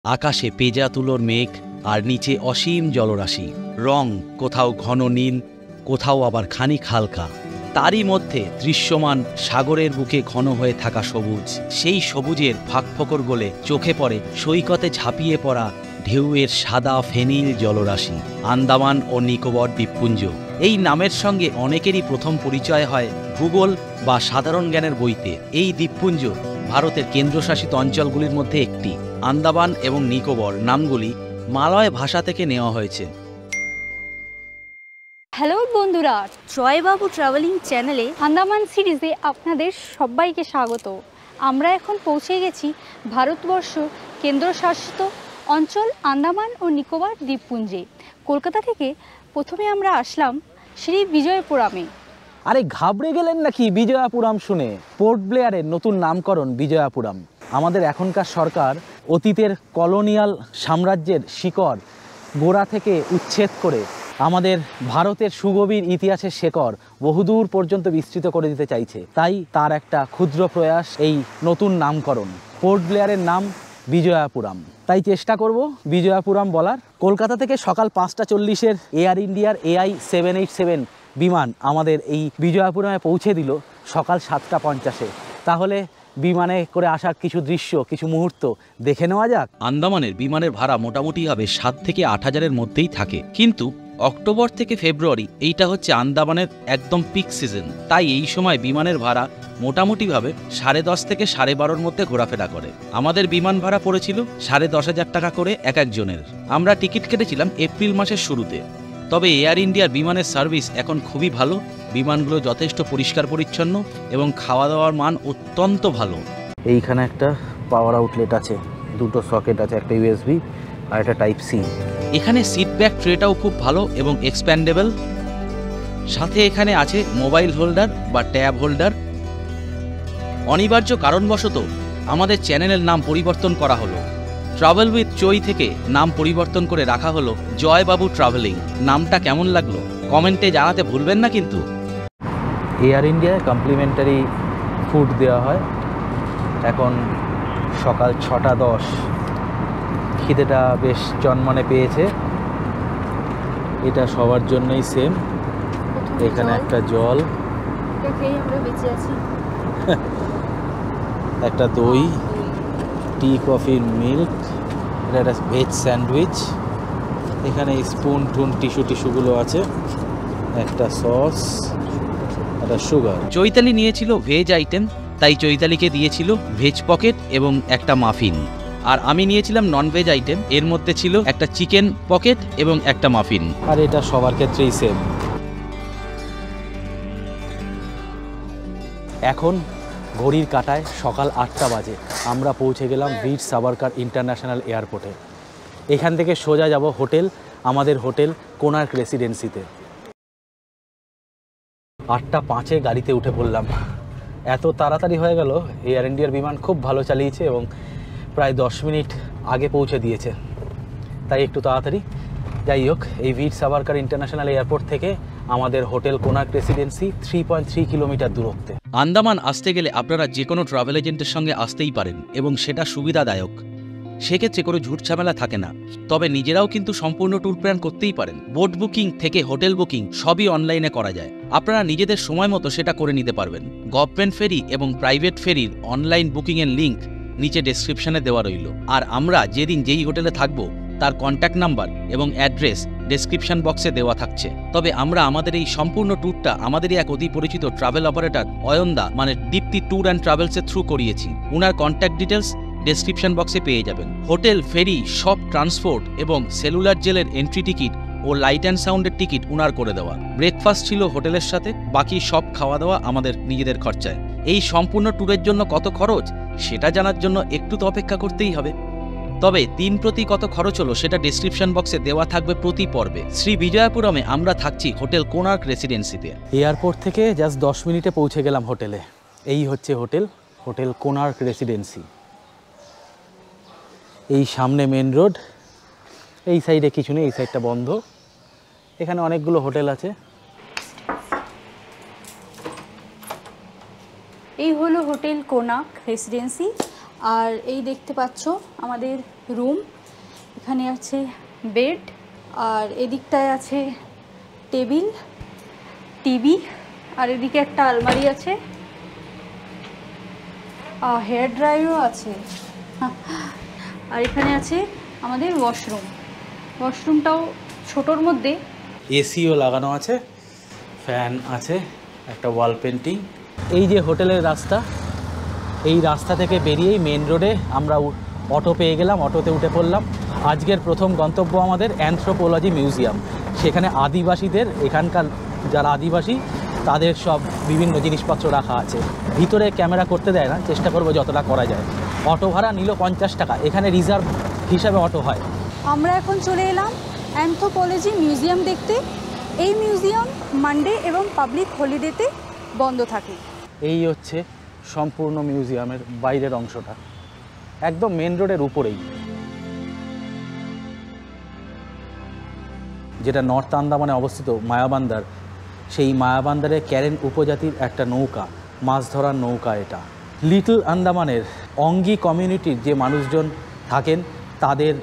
আকাশে পেঁজা তুলোর মেঘ আর নিচে অসীম জলরাশি, রং কোথাও ঘন নীল, কোথাও আবার খানিক হালকা। তারই মধ্যে দৃশ্যমান সাগরের বুকে ঘন হয়ে থাকা সবুজ। সেই সবুজের ফাঁকফোকর গলে চোখে পড়ে সৈকতে ঝাঁপিয়ে পড়া ঢেউয়ের সাদা ফেনিল জলরাশি, আন্দামান ও নিকোবর দ্বীপপুঞ্জ। এই নামের সঙ্গে অনেকেরই প্রথম পরিচয় হয় ভূগোল বা সাধারণ জ্ঞানের বইতে। এই দ্বীপপুঞ্জ ভারতের কেন্দ্রশাসিত অঞ্চলগুলির মধ্যে একটি। আন্দামান এবং নিকোবর নামগুলি মালয় ভাষা থেকে নেওয়া হয়েছে। হ্যালো বন্ধুরা, জয়বাবু ট্রাভেলিং চ্যানেলে আন্দামান সিরিজে আপনাদের সবাইকে স্বাগত। আমরা এখন পৌঁছে গেছি ভারতবর্ষ কেন্দ্রশাসিত অঞ্চল আন্দামান ও নিকোবর দ্বীপপুঞ্জে। কলকাতা থেকে প্রথমে আমরা আসলাম শ্রী বিজয়পুরামে। আরে ঘাবড়ে গেলেন নাকি বিজয়াপুরাম শুনে? পোর্ট ব্লেয়ারের নতুন নামকরণ বিজয়াপুরাম। আমাদের এখনকার সরকার অতীতের কলোনিয়াল সাম্রাজ্যের শিকড় গোড়া থেকে উচ্ছেদ করে আমাদের ভারতের সুগভীর ইতিহাসের শেকড় বহুদূর পর্যন্ত বিস্তৃত করে দিতে চাইছে। তাই তার একটা ক্ষুদ্র প্রয়াস এই নতুন নামকরণ। পোর্ট ব্লেয়ারের নাম বিজয়াপুরাম, তাই চেষ্টা করব বিজয়াপুরাম বলার। কলকাতা থেকে সকাল 5টা 40-এর এয়ার ইন্ডিয়ার AI-787 বিমান আমাদের এই বিজয়াপুরামে পৌঁছে দিল সকাল 7টা 50-এ। তাহলে বিমানে করে আসার কিছু দৃশ্য, কিছু মুহূর্ত দেখে নেওয়া যাক। আন্দামানের বিমানের ভাড়া মোটামুটি হবে 7 থেকে 8 হাজারের মধ্যেই থাকে, কিন্তু অক্টোবর থেকে ফেব্রুয়ারি এইটা হচ্ছে আন্দামানের একদম পিক সিজন। তাই এই সময় বিমানের ভাড়া মোটামুটিভাবে 10.5 থেকে 12.5-এর মধ্যে ঘোরাফেরা করে। আমাদের বিমান ভাড়া পড়েছিল 10,500 টাকা করে এক একজনের। আমরা টিকিট কেটেছিলাম এপ্রিল মাসের শুরুতে। তবে এয়ার ইন্ডিয়ার বিমানের সার্ভিস এখন খুবই ভালো। বিমানগুলো যথেষ্ট পরিষ্কার পরিচ্ছন্ন এবং খাওয়া দাওয়ার মান অত্যন্ত ভালো। এইখানে একটা পাওয়ার আউটলেট আছে, দুটো সকেট আছে, একটা USB আর একটা Type-C। এখানে সিট ব্যাক ট্রেটাও খুব ভালো এবং এক্সপ্যান্ডেবল। সাথে এখানে আছে মোবাইল হোল্ডার বা ট্যাব হোল্ডার। অনিবার্য কারণবশত আমাদের চ্যানেলের নাম পরিবর্তন করা হলো। ট্রাভেল উইথ চৈ থেকে নাম পরিবর্তন করে রাখা হলো জয়বাবু ট্রাভেলিং। নামটা কেমন লাগলো কমেন্টে জানাতে ভুলবেন না কিন্তু। এয়ার ইন্ডিয়ায় কমপ্লিমেন্টারি ফুড দেওয়া হয়। এখন সকাল 6টা 10, খিদেটা বেশ জন্মনে পেয়েছে। এটা সবার জন্যই সেম। এখানে একটা জল, আমরা বেঁচে আছি, একটা দই, টি কফি মিল্ক, এটা একটা ভেজ স্যান্ডউইচ। এখানে স্পুন টুন টিস্যুগুলো আছে, একটা সস, একটা সুগার। চৈতালি নিয়েছিল ভেজ আইটেম, তাই চৈতালিকে দিয়েছিল ভেজ পকেট এবং একটা মাফিন। আর আমি নিয়েছিলাম ননভেজ আইটেম, এর মধ্যে ছিল একটা চিকেন পকেট এবং একটা মাফিন। আর এটা সবার ক্ষেত্রেই সেম। এখন ঘড়ির কাঁটায় সকাল 8টা বাজে। আমরা পৌঁছে গেলাম বীর সাভারকার ইন্টারন্যাশনাল এয়ারপোর্টে। এখান থেকে সোজা যাব হোটেল, আমাদের হোটেল কোনার্ক রেসিডেন্সিতে। 8টা 5-এ গাড়িতে উঠে পড়লাম। এত তাড়াতাড়ি হয়ে গেল, এয়ার ইন্ডিয়ার বিমান খুব ভালো চালিয়েছে এবং প্রায় 10 মিনিট আগে পৌঁছে দিয়েছে, তাই একটু তাড়াতাড়ি। যাই হোক, এই বীর সাভারকার ইন্টারন্যাশনাল এয়ারপোর্ট থেকে আমাদের হোটেল কোনার্ক রেসিডেন্সি 3.3 কিলোমিটার দূরত্বে। আন্দামান আসতে গেলে আপনারা যে কোনো ট্রাভেল এজেন্টের সঙ্গে আসতেই পারেন এবং সেটা সুবিধাদায়ক। সেক্ষেত্রে কোনো ঝুট ঝামেলা থাকে না। তবে নিজেরাও কিন্তু সম্পূর্ণ ট্যুর প্ল্যান করতেই পারেন। বোট বুকিং থেকে হোটেল বুকিং সবই অনলাইনে করা যায়। আপনারা নিজেদের সময় মতো সেটা করে নিতে পারবেন। গভর্নমেন্ট ফেরি এবং প্রাইভেট ফেরির অনলাইন বুকিংয়ের লিঙ্ক নিচে ডেসক্রিপশনে দেওয়া রইল। আর আমরা যেদিন যেই হোটেলে থাকবো তার কন্ট্যাক্ট নাম্বার এবং অ্যাড্রেস ডেসক্রিপশন বক্সে দেওয়া থাকছে। তবে আমরা আমাদের এই সম্পূর্ণ ট্যুরটা আমাদেরই এক অতি পরিচিত ট্রাভেল অপারেটর অয়নদা মানে দীপ্তি ট্যুর অ্যান্ড ট্রাভেলসের থ্রু করিয়েছি। ওনার কন্ট্যাক্ট ডিটেলস ডেসক্রিপশন বক্সে পেয়ে যাবেন। হোটেল, ফেরি, সব ট্রান্সপোর্ট এবং সেলুলার জেলের এন্ট্রি টিকিট ও লাইট অ্যান্ড সাউন্ডের টিকিট ওনার করে দেওয়া। ব্রেকফাস্ট ছিল হোটেলের সাথে, বাকি সব খাওয়া দাওয়া আমাদের নিজেদের খরচায়। এই সম্পূর্ণ ট্যুরের জন্য কত খরচ সেটা জানার জন্য একটু তো অপেক্ষা করতেই হবে। তবে দিন প্রতি কত খরচ হলো সেটা ডেসক্রিপশন বক্সে দেওয়া থাকবে প্রতি পর্বে। শ্রী বিজয়পুরমে আমরা থাকছি হোটেল কোনার্ক রেসিডেন্সিতে। এয়ারপোর্ট থেকে জাস্ট 10 মিনিটে পৌঁছে গেলাম হোটেলে। এই হচ্ছে হোটেল, হোটেল কোনার্ক রেসিডেন্সি। এই সামনে মেন রোড, এই সাইডে কিছু নেই, এই সাইডটা বন্ধ। এখানে অনেকগুলো হোটেল আছে। এই হলো হোটেল কোনার্ক রেসিডেন্সি। আর এই দেখতে পাচ্ছ আমাদের রুম, এখানে আছে বেড, আর এদিকটায় আছে টেবিল, টিভি, আর এদিকে একটা আলমারি আছে, হেয়ার ড্রায়ারও আছে, আর এখানে আছে আমাদের ওয়াশরুমটাও ছোটোর মধ্যে। এসিও লাগানো আছে, ফ্যান আছে, একটা ওয়াল পেন্টিং। এই যে হোটেলের রাস্তা, এই রাস্তা থেকে বেরিয়েই মেন রোডে আমরা অটো পেয়ে গেলাম, অটোতে উঠে পড়লাম। আজকের প্রথম গন্তব্য আমাদের অ্যানথ্রোপোলজি মিউজিয়াম। সেখানে আদিবাসীদের, এখানকার যারা আদিবাসী তাদের সব বিভিন্ন জিনিসপত্র রাখা আছে। ভিতরে ক্যামেরা করতে দেয় না, চেষ্টা করবো যতটা করা যায়। অটো ভাড়া নিল 50 টাকা, এখানে রিজার্ভ হিসাবে অটো হয়। আমরা এখন চলে এলাম অ্যানথ্রোপোলজি মিউজিয়াম দেখতে। এই মিউজিয়াম মানডে এবং পাবলিক হলিডেতে বন্ধ থাকে। এই হচ্ছে সম্পূর্ণ মিউজিয়ামের বাইরের অংশটা, একদম মেন রোডের উপরেই, যেটা নর্থ আন্দামানে অবস্থিত মায়াবান্দার। সেই মায়াবান্দারের ক্যারেন উপজাতির একটা নৌকা, মাছ ধরার নৌকা এটা। লিটল আন্দামানের অঙ্গি কমিউনিটির যে মানুষজন থাকেন তাদের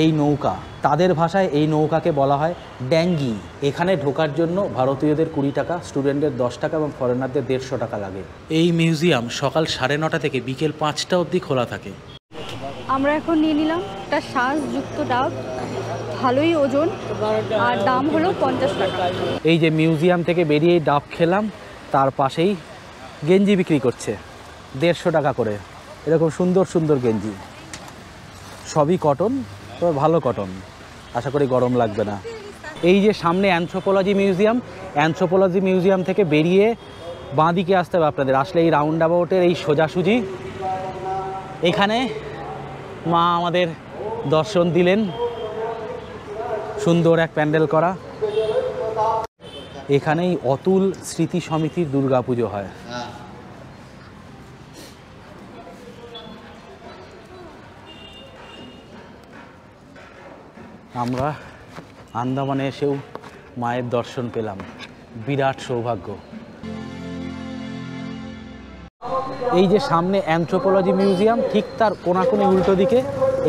এই নৌকা, তাদের ভাষায় এই নৌকাকে বলা হয় ড্যাঙ্গি। এখানে ঢোকার জন্য ভারতীয়দের 20 টাকা, স্টুডেন্টদের 10 টাকা এবং ফরেনারদের 150 টাকা লাগে। এই মিউজিয়াম সকাল 9:30 থেকে বিকেল 5টা অবধি খোলা থাকে। আমরা এখন নিয়ে নিলাম একটা শ্বাসযুক্ত ডাব, ভালোই ওজন, আর দাম হলো 50 টাকা। এই যে মিউজিয়াম থেকে বেরিয়েই ডাব খেলাম, তার পাশেই গেঞ্জি বিক্রি করছে 150 টাকা করে। এরকম সুন্দর সুন্দর গেঞ্জি, সবই কটন, তবে ভালো কটন, আশা করি গরম লাগবে না। এই যে সামনে অ্যানথ্রোপোলজি মিউজিয়াম থেকে বেরিয়ে বাঁ দিকে আসতে হবে আপনাদের। আসলে এই রাউন্ড অ্যাবাউটের এই সোজাসুজি এখানে মা আমাদের দর্শন দিলেন, সুন্দর এক প্যান্ডেল করা। এখানেই অতুল স্মৃতি সমিতির দুর্গাপুজো হয়। আমরা আন্দামানে এসেও মায়ের দর্শন পেলাম, বিরাট সৌভাগ্য। এই যে সামনে অ্যানথ্রোপোলজি মিউজিয়াম, ঠিক তার কোনাকুনি উল্টো দিকে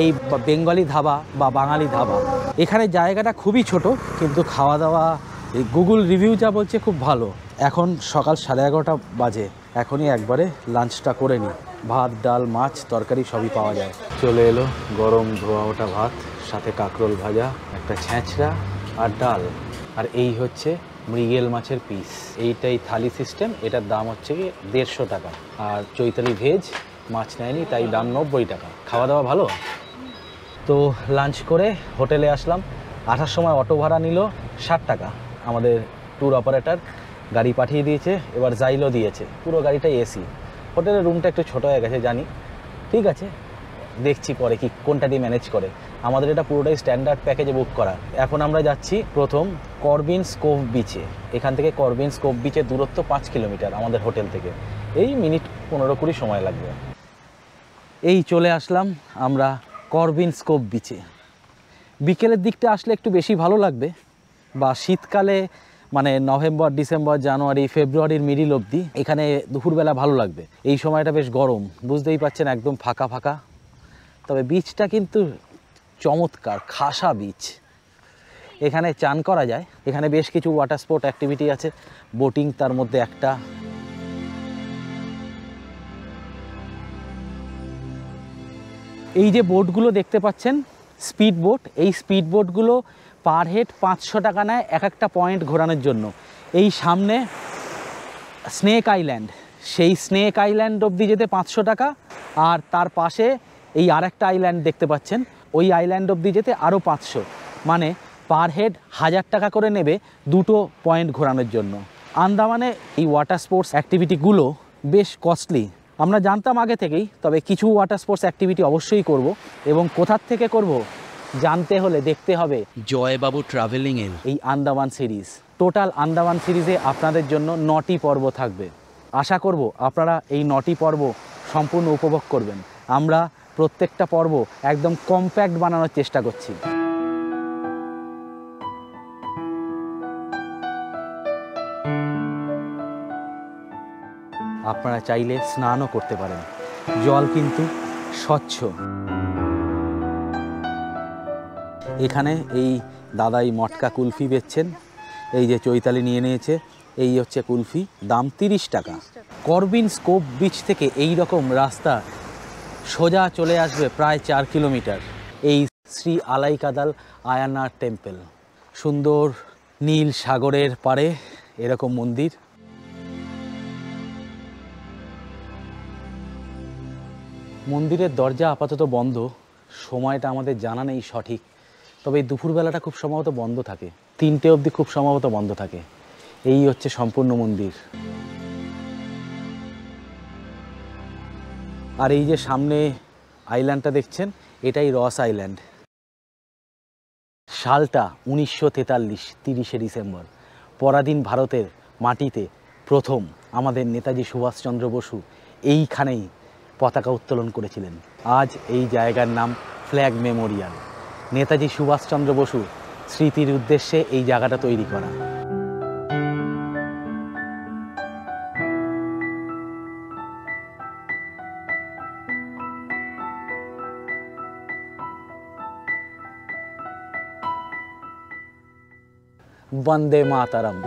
এই বেঙ্গলি ধাবা বা বাঙালি ধাবা। এখানে জায়গাটা খুবই ছোট, কিন্তু খাওয়া দাওয়া এই গুগল রিভিউ যা বলছে খুব ভালো। এখন সকাল 11:30 বাজে, এখনই একবারে লাঞ্চটা করে নিই। ভাত, ডাল, মাছ, তরকারি সবই পাওয়া যায়। চলে এলো গরম ধোয়া ওঠা ভাত, সাথে কাঁকরোল ভাজা, একটা ছ্যাঁচড়া আর ডাল। আর এই হচ্ছে মৃগেল মাছের পিস। এইটাই থালি সিস্টেম, এটার দাম হচ্ছে কি 150 টাকা। আর চৈতালি ভেজ, মাছ নেয়নি তাই দাম 90 টাকা। খাওয়া দাওয়া ভালো। তো লাঞ্চ করে হোটেলে আসলাম। আসার সময় অটো ভাড়া নিল 60 টাকা। আমাদের ট্যুর অপারেটর গাড়ি পাঠিয়ে দিয়েছে, এবার জাইলও দিয়েছে, পুরো গাড়িটাই এসি। হোটেলের রুমটা একটু ছোটো হয়ে গেছে জানি, ঠিক আছে, দেখছি পরে কি কোনটা দিয়ে ম্যানেজ করে। আমাদের এটা পুরোটাই স্ট্যান্ডার্ড প্যাকেজে বুক করা। এখন আমরা যাচ্ছি প্রথম করবিনস কোভ বিচে। এখান থেকে করবিনস কোভ বিচের দূরত্ব 5 কিলোমিটার আমাদের হোটেল থেকে। এই মিনিট 15-20 সময় লাগবে। এই চলে আসলাম আমরা করবিনস কোভ বিচে। বিকেলের দিকটা আসলে একটু বেশি ভালো লাগবে, বা শীতকালে মানে নভেম্বর, ডিসেম্বর, জানুয়ারি, ফেব্রুয়ারির মিডিল অবধি এখানে দুপুরবেলা ভালো লাগবে। এই সময়টা বেশ গরম, বুঝতেই পারছেন, একদম ফাঁকা ফাঁকা। তবে বিচটা কিন্তু চমৎকার, খাসা বিচ। এখানে চান করা যায়। এখানে বেশ কিছু ওয়াটার স্পোর্ট অ্যাক্টিভিটি আছে, বোটিং তার মধ্যে একটা। এই যে বোটগুলো দেখতে পাচ্ছেন, স্পিড বোট, এই স্পিড বোটগুলো পার হেড 500 টাকা নেয় এক একটা পয়েন্ট ঘোরানোর জন্য। এই সামনে স্নেক আইল্যান্ড, সেই স্নেক আইল্যান্ড অবধি যেতে 500 টাকা। আর তার পাশে এই আরেকটা আইল্যান্ড দেখতে পাচ্ছেন, ওই আইল্যান্ড অবধি যেতে আরও 500, মানে পার হেড 1000 টাকা করে নেবে দুটো পয়েন্ট ঘোরানোর জন্য। আন্দামানে এই ওয়াটার স্পোর্টস অ্যাক্টিভিটিগুলো বেশ কস্টলি, আমরা জানতাম আগে থেকেই। তবে কিছু ওয়াটার স্পোর্টস অ্যাক্টিভিটি অবশ্যই করব, এবং কোথার থেকে করব জানতে হলে দেখতে হবে জয়বাবু ট্রাভেলিংয়ের এই আন্দামান সিরিজ। টোটাল আন্দামান সিরিজে আপনাদের জন্য 9টি পর্ব থাকবে। আশা করব আপনারা এই 9টি পর্ব সম্পূর্ণ উপভোগ করবেন। আমরা প্রত্যেকটা পর্ব একদম কম্প্যাক্ট বানানোর চেষ্টা করছি। আপনারা চাইলে স্নানও করতে পারেন। জল কিন্তু স্বচ্ছ। এখানে এই দাদাই মটকা কুলফি বেচছেন, এই যে চৈতালি নিয়ে নিয়েছে, এই হচ্ছে কুলফি, দাম 30 টাকা। করবিন স্কোপ বিচ থেকে এই রকম রাস্তা সোজা চলে আসবে প্রায় 4 কিলোমিটার এই শ্রী আলাইকাদাল আয়ানার টেম্পল। সুন্দর নীল সাগরের পাড়ে এরকম মন্দির। মন্দিরের দরজা আপাতত বন্ধ, সময়টা আমাদের জানা নেই সঠিক, তবে এই দুপুরবেলাটা খুব সম্ভবত বন্ধ থাকে, 3টে অবধি খুব সম্ভবত বন্ধ থাকে। এই হচ্ছে সম্পূর্ণ মন্দির। আর এই যে সামনে আইল্যান্ডটা দেখছেন, এটাই রস আইল্যান্ড। সালটা 1943, 30শে ডিসেম্বর। পরাধীন ভারতের মাটিতে প্রথম আমাদের নেতাজি সুভাষচন্দ্র বসু এইখানেই পতাকা উত্তোলন করেছিলেন। আজ এই জায়গার নাম ফ্ল্যাগ মেমোরিয়াল। নেতাজি সুভাষচন্দ্র বসু স্মৃতির উদ্দেশ্যে এই জায়গাটা তৈরি করা। বন্দে মাতারম।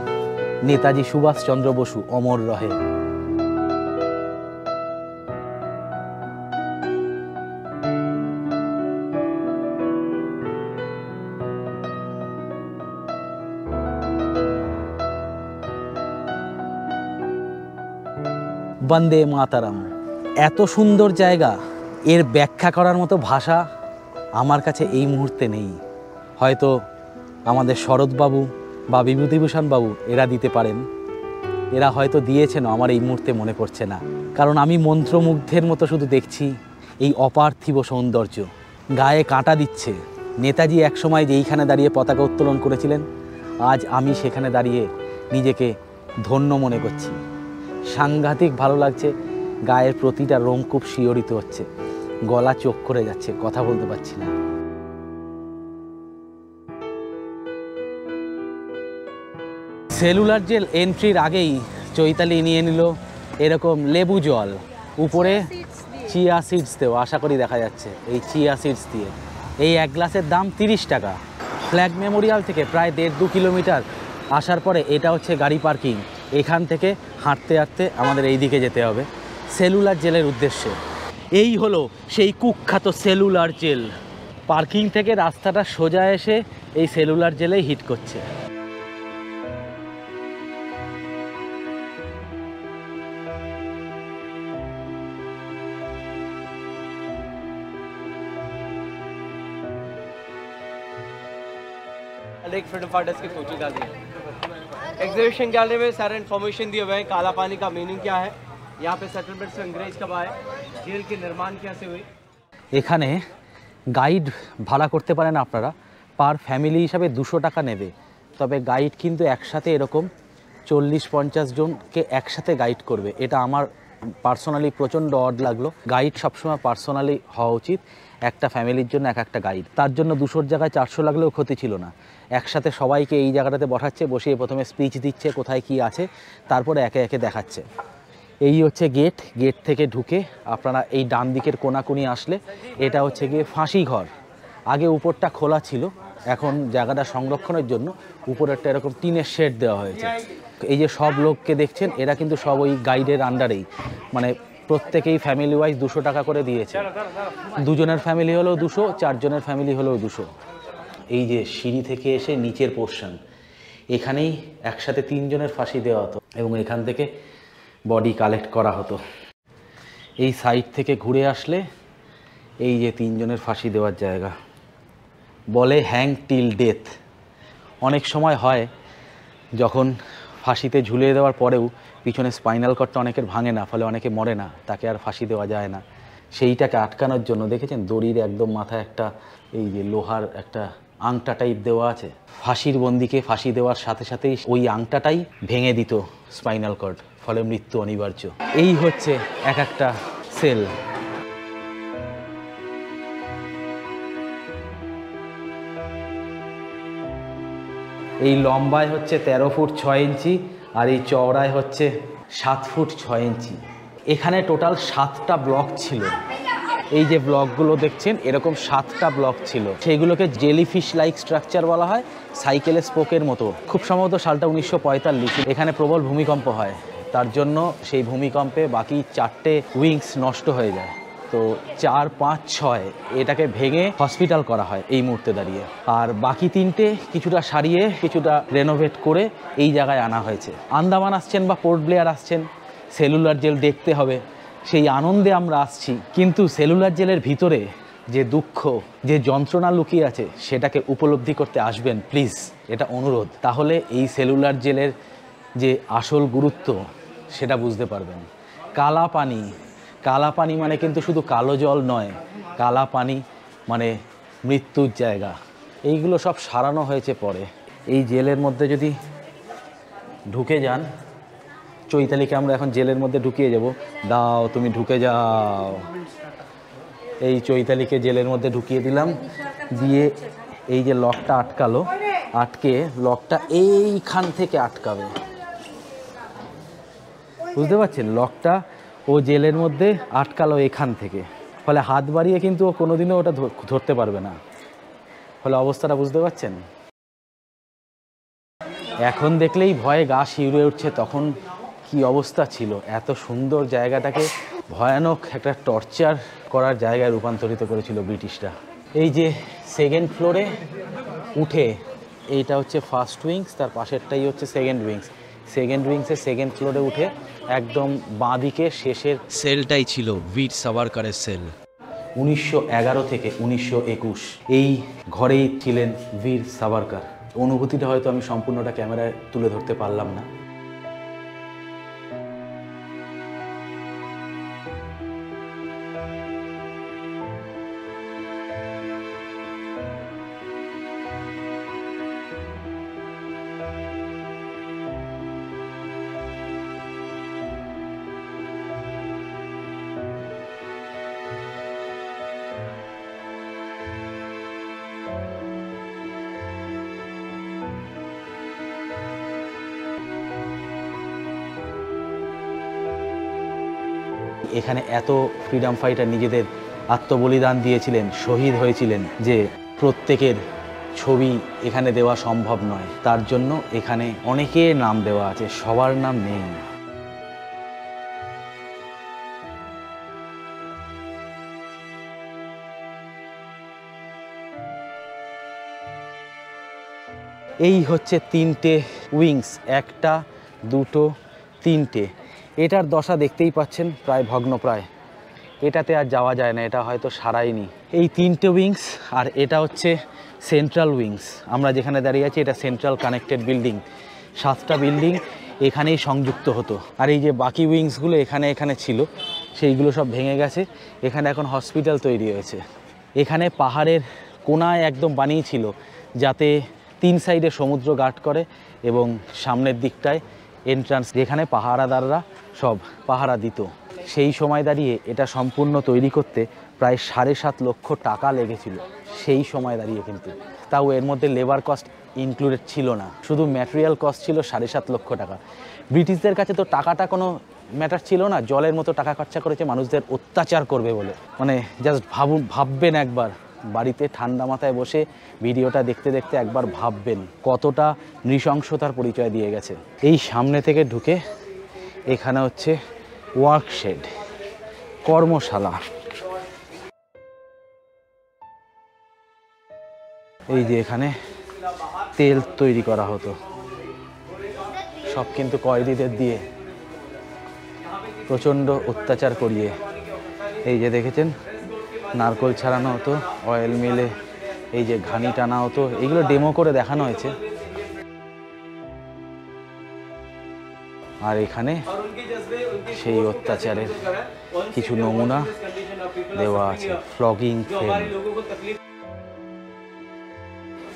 নেতাজি সুভাষচন্দ্র বসু অমর রহে। বন্দে মাতারম। এত সুন্দর জায়গা, এর ব্যাখ্যা করার মতো ভাষা আমার কাছে এই মুহূর্তে নেই। হয়তো আমাদের শরৎবাবু বা বিভূতিভূষণ বাবু এরা দিতে পারেন, এরা হয়তো দিয়েছেন, আমার এই মুহূর্তে মনে পড়ছে না। কারণ আমি মন্ত্রমুগ্ধের মতো শুধু দেখছি এই অপার্থিব সৌন্দর্য, গায়ে কাঁটা দিচ্ছে। নেতাজি একসময় যেইখানে দাঁড়িয়ে পতাকা উত্তোলন করেছিলেন, আজ আমি সেখানে দাঁড়িয়ে নিজেকে ধন্য মনে করছি। সাংঘাতিক ভালো লাগছে, গায়ের প্রতিটা রোমকূপ শিহরিত হচ্ছে, গলা চোখ করে যাচ্ছে, কথা বলতে পারছি না। সেলুলার জেল এন্ট্রির আগেই চৈতালি নিয়ে নিল এরকম লেবু জল, উপরে চিয়া সিডস দেওয়া, আশা করি দেখা যাচ্ছে এই চিয়া সিডস দিয়ে। এই এক গ্লাসের দাম 30 টাকা। ফ্ল্যাগ মেমোরিয়াল থেকে প্রায় 1.5-2 কিলোমিটার আসার পরে এটা হচ্ছে গাড়ি পার্কিং। এখান থেকে হাঁটতে হাঁটতে আমাদের এই দিকে যেতে হবে সেলুলার জেলের উদ্দেশ্যে। এই হলো সেই কুখ্যাত সেলুলার জেল। পার্কিং থেকে রাস্তাটা সোজা এসে এই সেলুলার জেলেই হিট করছে। फ्रीडम फाइटर्स की कोची गाजी एग्जीबिशन गैलरी में सारा इन्फॉर्मेशन दिए हुए हैं। काला पानी का मीनिंग क्या है, यहाँ पे सेटलमेंट से अंग्रेज कब आए, जेल के निर्माण कैसे हुए। এখানে গাইড ভাড়া করতে পারেন আপনারা, পার ফ্যামিলি হিসাবে 200 টাকা নেবে। তবে গাইড কিন্তু একসাথে এরকম 40-50 জনকে একসাথে গাইড করবে। এটা আমার পার্সোনালি প্রচণ্ড অড লাগলো। গাইড সবসময় পার্সোনালি হওয়া উচিত, একটা ফ্যামিলির জন্য একটা গাইড। তার জন্য 200 জায়গায় 400 লাগলেও ক্ষতি ছিল না। একসাথে সবাইকে এই জায়গাটাতে বসাচ্ছে, বসিয়ে প্রথমে স্পিচ দিচ্ছে কোথায় কি আছে, তারপরে একে একে দেখাচ্ছে। এই হচ্ছে গেট। গেট থেকে ঢুকে আপনারা এই ডান দিকের কোনাকুনি আসলে এটা হচ্ছে গিয়ে ফাঁসি ঘর। আগে উপরটা খোলা ছিল, এখন জায়গাটা সংরক্ষণের জন্য উপরেরটা এরকম টিনের শেড দেওয়া হয়েছে। এই যে সব লোককে দেখছেন এরা কিন্তু সব ওই গাইডের আন্ডারেই, মানে প্রত্যেকেই ফ্যামিলি ওয়াইজ 200 টাকা করে দিয়েছে। 2 জনের ফ্যামিলি হলেও 200, 4 জনের ফ্যামিলি হলেও 200। এই যে সিঁড়ি থেকে এসে নিচের পোর্শন, এখানেই একসাথে 3 জনের ফাঁসি দেওয়া হতো এবং এখান থেকে বডি কালেক্ট করা হতো। এই সাইড থেকে ঘুরে আসলে এই যে 3 জনের ফাঁসি দেওয়ার জায়গা, বলে হ্যাং টিল ডেথ। অনেক সময় হয় যখন ফাঁসিতে ঝুলিয়ে দেওয়ার পরেও পিছনে স্পাইনাল কর্ডটা অনেকের ভাঙে না, ফলে অনেকে মরে না, তাকে আর ফাঁসি দেওয়া যায় না। সেইটাকে আটকানোর জন্য দেখেছেন দড়ির একদম মাথায় একটা এই যে লোহার একটা আংটা টাইপ দেওয়া আছে। ফাঁসির বন্দিকে ফাঁসি দেওয়ার সাথে সাথেই ওই আংটাটাই ভেঙে দিত স্পাইনাল কর্ড, ফলে মৃত্যু অনিবার্য। এই হচ্ছে এক একটা সেল। এই লম্বায় হচ্ছে 13 ফুট 6 ইঞ্চি আর এই চওড়ায় হচ্ছে 7 ফুট 6 ইঞ্চি। এখানে টোটাল 7টা ব্লক ছিল। এই যে ব্লকগুলো দেখছেন এরকম 7টা ব্লক ছিল, সেইগুলোকে জেলিফিশ লাইক স্ট্রাকচার বলা হয়, সাইকেলের স্পোকের মতো। খুব সম্ভবত সালটা 1945। এখানে প্রবল ভূমিকম্প হয়, তার জন্য সেই ভূমিকম্পে বাকি 4টে উইংস নষ্ট হয়ে যায়। তো 4, 5, 6 এটাকে ভেঙে হসপিটাল করা হয় এই মুহূর্তে দাঁড়িয়ে। আর বাকি 3টে কিছুটা সারিয়ে কিছুটা রেনোভেট করে এই জায়গায় আনা হয়েছে। আন্দামান আসছেন বা পোর্ট ব্লেয়ার আসছেন, সেলুলার জেল দেখতে হবে, সেই আনন্দে আমরা আসছি। কিন্তু সেলুলার জেলের ভিতরে যে দুঃখ, যে যন্ত্রণা লুকিয়ে আছে সেটাকে উপলব্ধি করতে আসবেন প্লিজ, এটা অনুরোধ। তাহলে এই সেলুলার জেলের যে আসল গুরুত্ব সেটা বুঝতে পারবেন। কালা পানি, কালা পানি মানে কিন্তু শুধু কালো জল নয়, কালা পানি মানে মৃত্যুর জায়গা। এইগুলো সব সারানো হয়েছে পরে। এই জেলের মধ্যে যদি ঢুকে যান, চৈতালিকে আমরা এখন জেলের মধ্যে ঢুকিয়ে যাব। দাও তুমি ঢুকে যাও। এই চৈতালিকে জেলের মধ্যে ঢুকিয়ে দিলাম, দিয়ে এই যে লকটা আটকালো, আটকে লকটা এইখান থেকে আটকাবে, বুঝতে পারছেন? লকটা ও জেলের মধ্যে আটকালো এখান থেকে, ফলে হাত বাড়িয়ে কিন্তু ও কোনোদিনও ওটা ধরতে পারবে না। ফলে অবস্থাটা বুঝতে পারছেন? এখন দেখলেই ভয়ে গা শিউরে উঠছে, তখন কি অবস্থা ছিল। এত সুন্দর জায়গাটাকে ভয়ানক একটা টর্চার করার জায়গায় রূপান্তরিত করেছিল ব্রিটিশরা। এই যে সেকেন্ড ফ্লোরে উঠে, এইটা হচ্ছে ফার্স্ট উইংস, তার পাশেরটাই হচ্ছে সেকেন্ড উইংস। সেকেন্ড উইংসের সেকেন্ড ফ্লোরে উঠে একদম বাঁদিকে শেষের সেলটাই ছিল বীর সাভারকরের সেল। 1911 থেকে 1921 এই ঘরেই ছিলেন বীর সাভারকর। অনুভূতিটা হয়তো আমি সম্পূর্ণটা ক্যামেরায় তুলে ধরতে পারলাম না। এখানে এত ফ্রিডম ফাইটার নিজেদের আত্মবলিদান দিয়েছিলেন, শহীদ হয়েছিলেন, যে প্রত্যেকের ছবি এখানে দেওয়া সম্ভব নয়। তার জন্য এখানে অনেকের নাম দেওয়া আছে, সবার নাম নেই। এই হচ্ছে 3টে উইংস, 1টা 2টো 3টে। এটার দশা দেখতেই পাচ্ছেন, প্রায় ভগ্নপ্রায়। এটাতে আর যাওয়া যায় না, এটা হয়তো সারাইনি। এই 3টে উইংস, আর এটা হচ্ছে সেন্ট্রাল উইংস। আমরা যেখানে দাঁড়িয়ে আছি এটা সেন্ট্রাল কানেক্টেড বিল্ডিং। 7টা বিল্ডিং এখানেই সংযুক্ত হতো। আর এই যে বাকি উইংসগুলো এখানে এখানে ছিল, সেইগুলো সব ভেঙে গেছে। এখানে এখন হসপিটাল তৈরি হয়েছে। এখানে পাহাড়ের কোনায় একদম বানিয়েছিল যাতে 3 সাইডে সমুদ্র গার্ড করে, এবং সামনের দিকটায় এন্ট্রান্স, যেখানে পাহারাদাররা সব পাহারা দিত। সেই সময় দাঁড়িয়ে এটা সম্পূর্ণ তৈরি করতে প্রায় 7.5 লক্ষ টাকা লেগেছিল সেই সময় দাঁড়িয়ে। কিন্তু তাও এর মধ্যে লেবার কস্ট ইনক্লুডেড ছিল না, শুধু ম্যাটেরিয়াল কস্ট ছিল 7.5 লক্ষ টাকা। ব্রিটিশদের কাছে তো টাকাটা কোনো ম্যাটার ছিল না, জলের মতো টাকা খরচা করেছে মানুষদের অত্যাচার করবে বলে। মানে জাস্ট ভাববেন একবার, বাড়িতে ঠান্ডা মাথায় বসে ভিডিওটা দেখতে দেখতে একবার ভাববেন কতটা নৃশংসতার পরিচয় দিয়ে গেছে। এই সামনে থেকে ঢুকে এখানে হচ্ছে ওয়ার্কশেড, কর্মশালা। এই যে এখানে তেল তৈরি করা হতো, সব কিন্তু কয়েদিদের দিয়ে প্রচণ্ড অত্যাচার করিয়ে। এই যে দেখেছেন নারকোল ছাড়ানো হতো, অয়েল মিলে এই যে ঘানি টানা হতো, এইগুলো ডেমো করে দেখানো হয়েছে। আর এখানে সেই অত্যাচারের কিছু নমুনা দেওয়া আছে, ফ্লগিং ফ্রেম।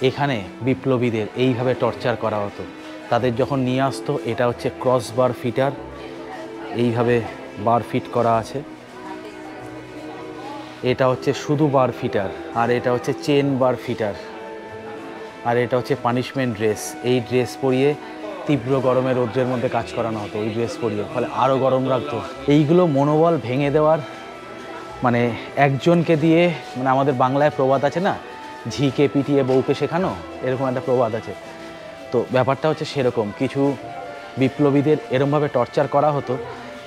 এখানে বিপ্লবীদের এইভাবে টর্চার করা হতো। তাদের যখন নিয়ে আসতো, এটা হচ্ছে ক্রস বার ফিটার, এইভাবে বার ফিট করা আছে। এটা হচ্ছে শুধু বার ফিটার, আর এটা হচ্ছে চেন বার ফিটার, আর এটা হচ্ছে পানিশমেন্ট ড্রেস। এই ড্রেস পরিয়ে তীব্র গরমে রৌদ্রের মধ্যে কাজ করানো হতো, ওই ড্রেস পরিয়ে, ফলে আরও গরম লাগতো। এইগুলো মনোবল ভেঙে দেওয়ার মানে একজনকে দিয়ে, মানে আমাদের বাংলায় প্রবাদ আছে না, ঝিকে পিটিয়ে বউকে শেখানো, এরকম একটা প্রবাদ আছে। তো ব্যাপারটা হচ্ছে সেরকম, কিছু বিপ্লবীদের এরমভাবে টর্চার করা হতো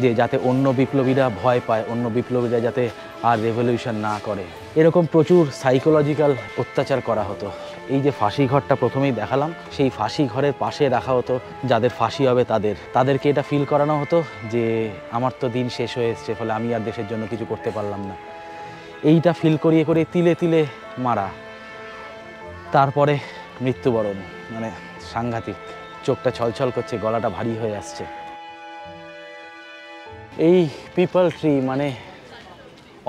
যে যাতে অন্য বিপ্লবীরা ভয় পায়, অন্য বিপ্লবীরা যাতে আর রেভলিউশন না করে, এরকম প্রচুর সাইকোলজিক্যাল অত্যাচার করা হতো। এই যে ফাঁসি ঘরটা প্রথমেই দেখালাম, সেই ফাঁসি ঘরের পাশে রাখা হতো যাদের ফাঁসি হবে তাদেরকে এটা ফিল করানো হতো যে আমার তো দিন শেষ হয়ে এসছে, ফলে আমি আর দেশের জন্য কিছু করতে পারলাম না। এইটা ফিল করিয়ে করে তিলে তিলে মারা, তারপরে মৃত্যুবরণ। মানে সাংঘাতিক, চোখটা ছলছল করছে, গলাটা ভারী হয়ে আসছে। এই পিপল ট্রি মানে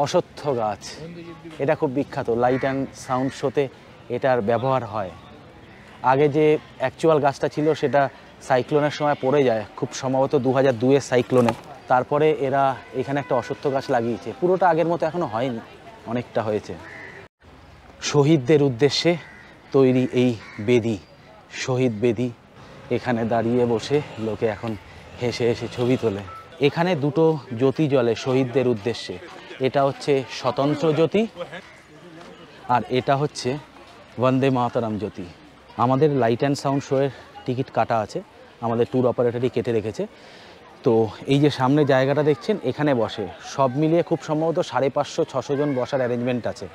অশ্বত্থ গাছ, এটা খুব বিখ্যাত। লাইট অ্যান্ড সাউন্ড শোতে এটার ব্যবহার হয়। আগে যে অ্যাকচুয়াল গাছটা ছিল সেটা সাইক্লোনের সময় পড়ে যায়, খুব সম্ভবত 2002-এর সাইক্লোনে। তারপরে এরা এখানে একটা অশ্বত্থ গাছ লাগিয়েছে। পুরোটা আগের মতো এখনো হয়নি, অনেকটা হয়েছে। শহীদদের উদ্দেশ্যে তৈরি এই বেদি, শহীদ বেদি, এখানে দাঁড়িয়ে বসে লোকে এখন হেসে হেসে ছবি তোলে। এখানে দুটো জ্যোতি জ্বলে শহীদদের উদ্দেশ্যে, এটা হচ্ছে স্বতন্ত্র জ্যোতি আর এটা হচ্ছে বন্দে মাতরম জ্যোতি। আমাদের লাইট অ্যান্ড সাউন্ড শোয়ের টিকিট কাটা আছে, আমাদের ট্যুর অপারেটরই কেটে রেখেছে। তো এই যে সামনে জায়গাটা দেখছেন, এখানে বসে সব মিলিয়ে খুব সম্ভবত 550-600 জন বসার অ্যারেঞ্জমেন্ট আছে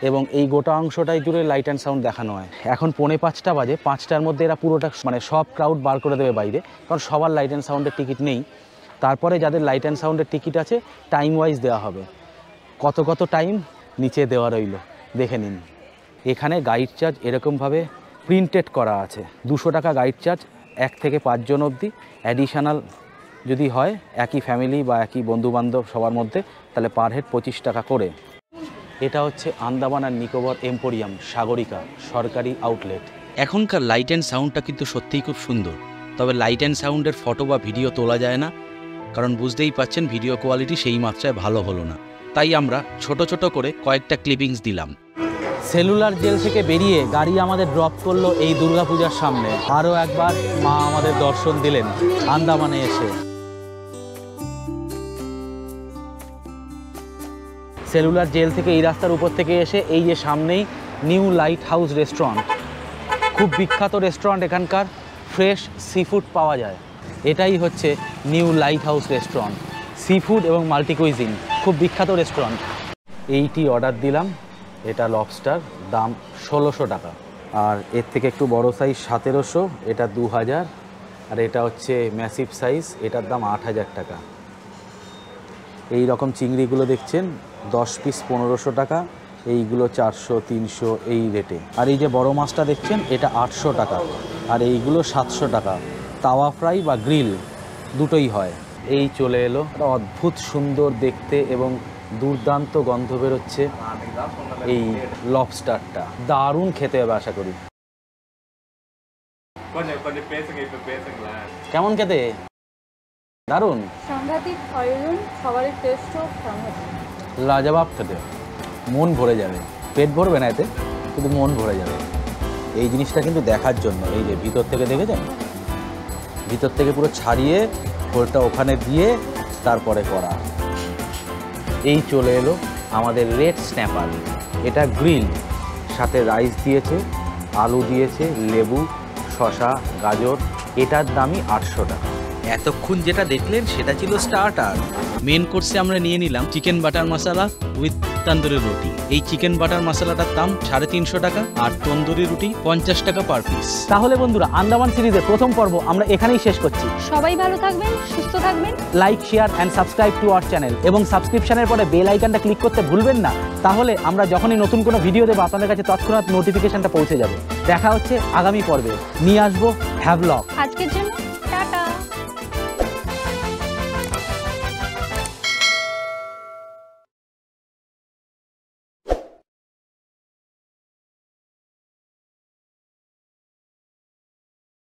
এবং এই গোটা অংশটাই জুড়ে লাইট অ্যান্ড সাউন্ড দেখানো হয়। এখন 4:45 বাজে, 5টার মধ্যে এরা পুরোটা মানে সব ক্রাউড বার করে দেবে বাইরে, কারণ সবার লাইট অ্যান্ড সাউন্ডের টিকিট নেই। তারপরে যাদের লাইট অ্যান্ড সাউন্ডের টিকিট আছে টাইম ওয়াইজ দেওয়া হবে, কত কত টাইম নিচে দেওয়া রইল, দেখে নিন। এখানে গাইড চার্জ এরকমভাবে প্রিন্টেড করা আছে, 200 টাকা গাইড চার্জ 1 থেকে 5 জন অবধি। অ্যাডিশনাল যদি হয় একই ফ্যামিলি বা একই বন্ধুবান্ধব সবার মধ্যে, তাহলে পার হেড 25 টাকা করে। এটা হচ্ছে আন্দামান আর নিকোবর এম্পোরিয়াম সাগরিকা সরকারি আউটলেট। এখনকার লাইট অ্যান্ড সাউন্ডটা কিন্তু সত্যিই খুব সুন্দর, তবে লাইট অ্যান্ড সাউন্ডের ফটো বা ভিডিও তোলা যায় না, কারণ বুঝতেই পাচ্ছেন ভিডিও কোয়ালিটি সেই মাত্রায় ভালো হলো না। তাই আমরা ছোট ছোট করে কয়েকটা ক্লিপিংস দিলাম। সেলুলার জেল থেকে বেরিয়ে গাড়ি আমাদের ড্রপ করলো এই দুর্গাপূজার সামনে। আরও একবার মা আমাদের দর্শন দিলেন আন্দামানে এসে। সেলুলার জেল থেকে এই রাস্তার উপর থেকে এসে এই যে সামনেই নিউ লাইট হাউস রেস্টুরেন্ট, খুব বিখ্যাত রেস্টুরেন্ট, এখানকার ফ্রেশ সি ফুড পাওয়া যায়। এটাই হচ্ছে new light house restaurant, sea food এবং মাল্টি কুইজিন, খুব বিখ্যাত রেস্টুরেন্ট। এইটি অর্ডার দিলাম, এটা লবস্টার, দাম 1600 টাকা। আর এর থেকে একটু বড় সাইজ 1700, এটা 2000। আর এটা হচ্ছে ম্যাসিভ সাইজ, এটার দাম 8000 টাকা। এই রকম চিংড়িগুলো দেখছেন 10 পিস 1500 টাকা, এইগুলো 400, 300 এই রেটে। আর এই যে বড় মাছটা দেখছেন এটা 800 টাকা, আর এইগুলো 700 টাকা। তাওয়া ফ্রাই বা গ্রিল দুটোই হয়। এই চলে এলো, অদ্ভুত সুন্দর দেখতে এবং দুর্দান্ত গন্ধ বেরোচ্ছে এই লবস্টারটা, দারুণ খেতে হবে আশা করি। কেমন খেতে? দারুণ, সাংঘাতিক আয়োজন, খাবারের টেস্টও সাংঘাতিক, লাজবাব খেতে, মন ভরে যাবে। পেট ভরবে না এতে, শুধু মন ভরে যাবে। এই জিনিসটা কিন্তু দেখার জন্য, এই যে ভিতর থেকে দেখেছেন, ভিতর থেকে পুরো ছাড়িয়ে খোলটা ওখানে দিয়ে তারপরে করা। এই চলে এলো আমাদের রেড স্ন্যাপার, এটা গ্রিল, সাথে রাইস দিয়েছে, আলু দিয়েছে, লেবু, শসা, গাজর। এটার দামই 800 টাকা। এতক্ষণ যেটা দেখলেন সেটা ছিল স্টার্টার। মেন কোর্সে আমরা নিয়ে নিলাম chicken butter masala with tandoori রুটি। এই চিকেন বাটার মশলাটার দাম 350 টাকা আর তন্দুরি রুটি 50 টাকা পার পিস। তাহলে বন্ধুরা, আন্দামান সিরিজের প্রথম পর্ব আমরা এখানেই শেষ করছি। সবাই ভালো থাকবেন, সুস্থ থাকবেন। Like, share and subscribe to our channel এবং সাবস্ক্রিপশনের পরে বেল আইকনটা ক্লিক করতে ভুলবেন না, তাহলে আমরা যখনই নতুন কোনো ভিডিও দেবো আপনাদের কাছে তৎক্ষণাৎ নোটিফিকেশনটা পৌঁছে যাবে। দেখা হচ্ছে আগামী পর্বে, নিয়ে আসবো হ্যাভলগ। আজকের জন্য